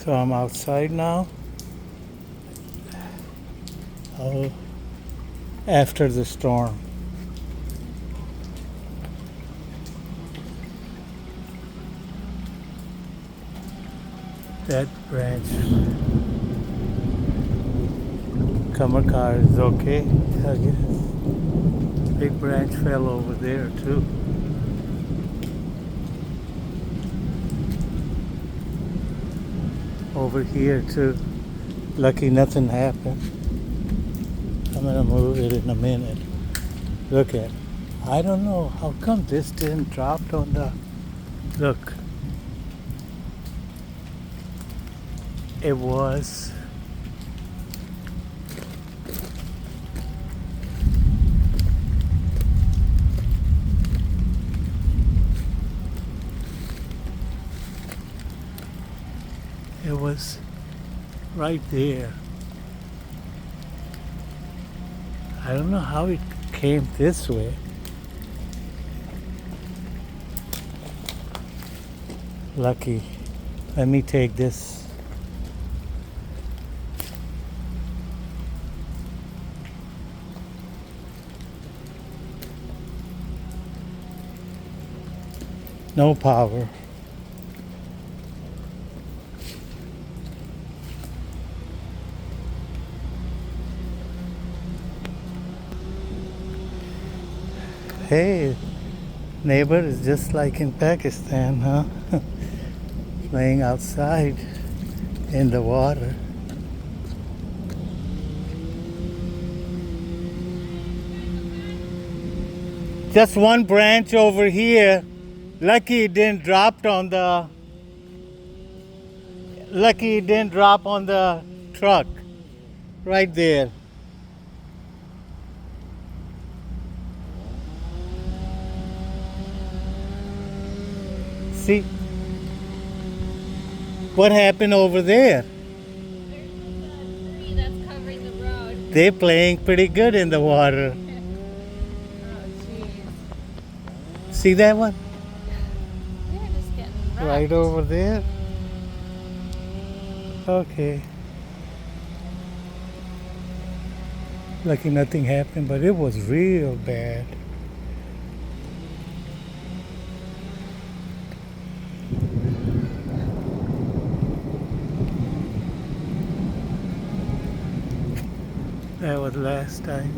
So I'm outside now. Oh, after the storm. That branch, Comer car is okay, I guess. Big branch fell over there too. Over here too. Lucky nothing happened. I'm gonna move it in a minute. Look at it. I don't know how come this didn't drop on the. Look. It was. It was right there. I don't know how it came this way. Lucky. Let me take this. No power. Hey, neighbor is just like in Pakistan, huh? Playing outside in the water. Just one branch over here. Lucky it didn't drop on the. Lucky it didn't drop on the truck. Right there. See? What happened over there? There's a tree that's covering the road. They're playing pretty good in the water. Oh, jeez. See that one? They're just getting wrecked. Right over there. Okay. Lucky nothing happened, but it was real bad. That was last time.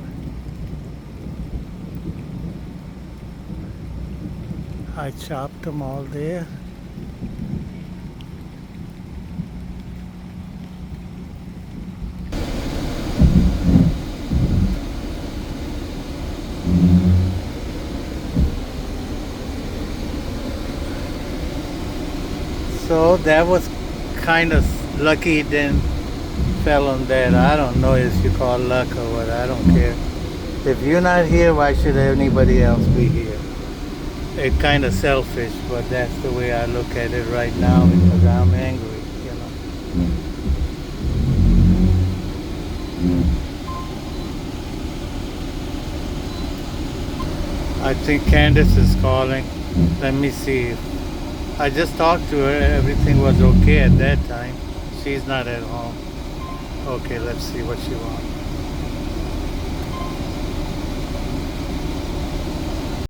I chopped them all there. So that was kind of lucky it didn't fell on that. I don't know if you call luck or what. I don't care. If you're not here, why should anybody else be here? It's kind of selfish, but that's the way I look at it right now because I'm angry, you know. I think Candace is calling. Let me see. I just talked to her. Everything was okay at that time. She's not at home. Okay, let's see what she wants.